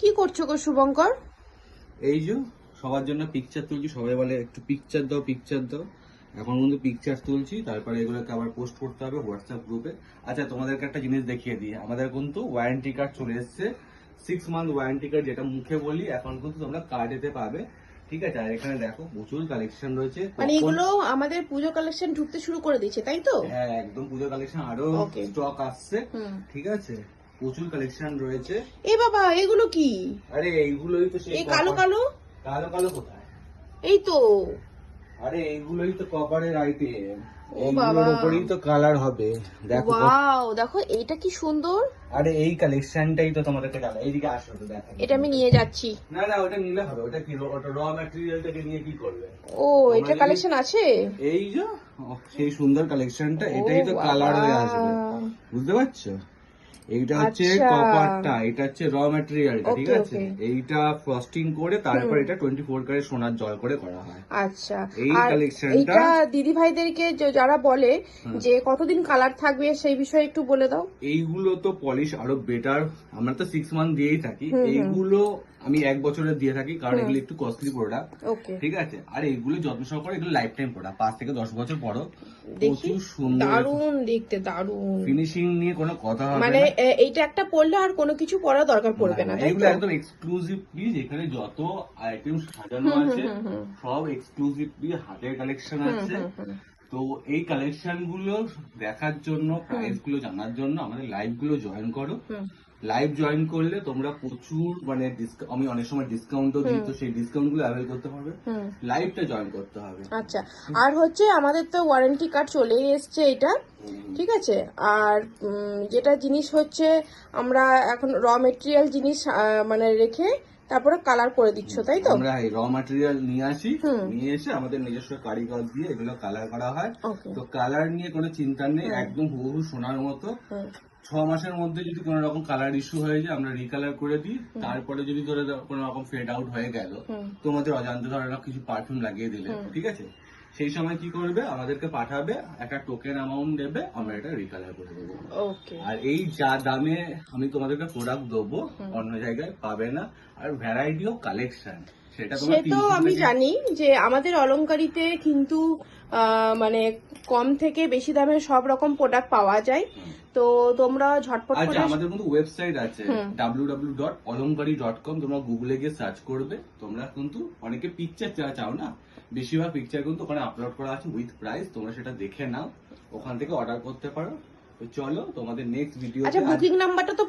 কি করছো গো শুভঙ্কর? এই যে সবার জন্য পিকচার তুলছি, সবাই বলে একটু পিকচার দাও পিকচার দাও। এখন কিন্তু পিকচার তুলছি, তারপরে এগুলোকে আবার পোস্ট করতে হবে হোয়াটসঅ্যাপ গ্রুপে। আচ্ছা, তোমাদেরকে একটা জিনিস দেখিয়ে দিই, আমাদের কিন্তু ওয়ারেন্টি কার্ড চলে এসেছে। 6 মান্থ ওয়ারেন্টি কার্ড, যেটা মুখে বলি এখন কিন্তু তোমরা কার্ডেতে পাবে। ঠিক আছে, আর এখানে দেখো প্রচুর কালেকশন রয়েছে। মানে এগুলো আমাদের পুজো কালেকশন ঢুকতে শুরু করে দিয়েছে, তাই তো? হ্যাঁ, একদম পুজো কালেকশন, আরো স্টক আসছে। ঠিক আছে, প্রচুর কালেকশন রয়েছে। এ বাবা, এগুলো কি? আরে এইগুলোই তো সেই এই কালো কালো কালো কালো কোথায়? এই তো। আরে এইগুলোই তো কপারের আইটেম, ও বাবা, এইগুলোর উপরেই তো কালার হবে। দেখো ওয়াও, দেখো এইটা কি সুন্দর। আরে এই কালেকশনটাই তো তোমাদেরকে কালার, এইদিকে আসো তো দেখো। এটা আমি নিয়ে যাচ্ছি। না না, ওটা নিলে হবে, ওটা কি ওটা র ম্যাটেরিয়ালটাকে নিয়ে কি করবে? ও, এটা কালেকশন আছে। এই যে সেই সুন্দর কালেকশনটা, ও এটাই তো কালার হয়ে আসবে, বাবা। বুঝতে পারছো? এইটা হচ্ছে আচ্ছা। কপারটা, এটা হচ্ছে র ম্যাটেরিয়ালটা। ঠিক ওকে, আছে, ওকে। এইটা ফ্রস্টিং করে তারপর এটা 24 ক্যারেট সোনার জল করে করা হয়। আচ্ছা। এই আর কালেকশনটা এইটা দিদি ভাইদেরকে যারা বলে যে কতদিন কালার থাকবে সেই বিষয়ে একটু বলে দাও। এইগুলো তো পলিশ আরো বেটার, আমরা তো 6 মান্থ দিয়েই থাকি। এইগুলো আমি 1 বছরের দিয়ে থাকি, কারণ এগুলো একটু কস্টলি প্রোডাক্ট। ওকে। ঠিক আছে, আর এইগুলো যত্ন সহকারে, এগুলো লাইফ টাইম প্রোডাক্ট, 5 থেকে 10 বছর পরও দেখি, প্রচুর সুন্দর দারুণ দেখতে, দারুণ। ফিনিশিং নিয়ে কোনো কথা হবে মানে না। এইটা একটা পড়লে আর কোনো কিছু পড়ার দরকার পড়বে না, তাই এগুলো তো? একদম এক্সক্লুসিভ পিস, এখানে যত আইটেম সাজানো আছে সব এক্সক্লুসিভলি হাতের কালেকশন আছে। তো এই কালেকশন গুলো দেখার জন্য, প্রাইস গুলো জানার জন্য আমাদের লাইভ গুলো জয়েন করো। লাইভ জয়েন করলে তোমরা প্রচুর মানে আমি অনেক সময় ডিসকাউন্টও দিই, তো সেই ডিসকাউন্ট গুলো অ্যাভেল করতে পারবে। লাইভটা জয়েন করতে হবে। আচ্ছা, আর হচ্ছে আমাদের তো ওয়ারেন্টি কার্ড চলেই এসছে এটা। ঠিক আছে। আর যেটা জিনিস হচ্ছে, আমরা এখন র মেটেরিয়াল জিনিস মানে রেখে তারপরে কালার করে দিচ্ছ, তাই তো? আমরা এই র ম্যাটেরিয়াল নিয়ে আসি, নিয়ে এসে আমাদের নিজস্ব কারিগর দিয়ে এগুলো কালার করা হয়। তো কালার নিয়ে কোনো চিন্তা নেই, একদম হুবহু সোনার মতো। 6 মাসের মধ্যে যদি কোনো রকম কালার ইস্যু হয়ে যায়, আমরা রিকালার করে দিই। তারপরে যদি ধরে কোনো রকম ফেড আউট হয়ে গেল, তোমাদের অজান্তে ধরে কিছু পারফিউম লাগিয়ে দিলে, ঠিক আছে, সেই সময় কি করবে, আমাদেরকে পাঠাবে, একটা টোকেন অ্যামাউন্ট দেবে, আমরা এটা রিকালার করে দেবো। আর এই যা দামে আমি তোমাদেরকে প্রোডাক্ট দেবো, অন্য জায়গায় পাবে না। আর ভ্যারাইটি অফ কালেকশন, সেটা সে তো আমি জানি যে আমাদের অলংকারিতে কিন্তু মানে কম থেকে বেশি দামের সব রকম প্রোডাক্ট পাওয়া যায়। তো তোমরা ঝটপট করে, আমাদের কিন্তু ওয়েবসাইট আছে www.অলংকারি.com, তোমরা গুগলে গিয়ে সার্চ করবে। তোমরা কিন্তু অনেকে পিকচার চাও না, বেশিরভাগ পিকচার কিন্তু ওখানে আপলোড করা আছে উইথ প্রাইস, তোমরা সেটা দেখে নাও, ওখান থেকে অর্ডার করতে পারো। তো চলো তোমাদের নেক্সট ভিডিও। আচ্ছা, বুকিং নাম্বারটা তো